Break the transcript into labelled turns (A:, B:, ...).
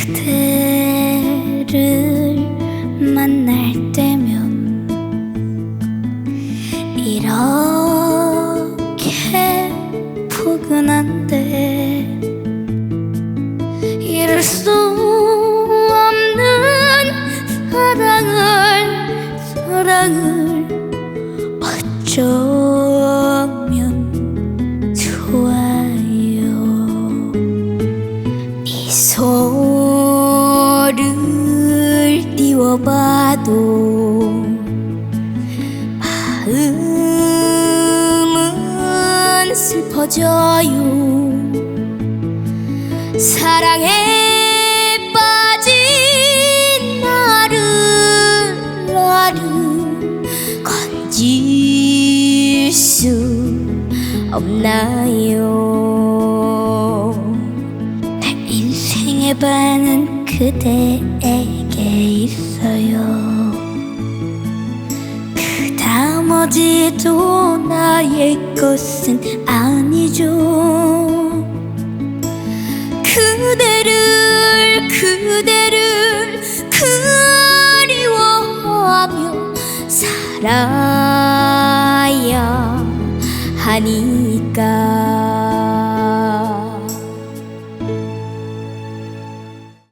A: 그대를 만날 때면 이렇게 포근한데 이룰 수 없는 사랑을 어쩌면 좋아요. 미소를 띄워봐도 마음은 슬퍼져요. 사랑에 빠진 나를 건질 수 없나요? 내 인생의 반은 그대에게 있어요. 그 나머지도 나의 것은 아니죠. 그대를 그리워하며 살아야 하니까.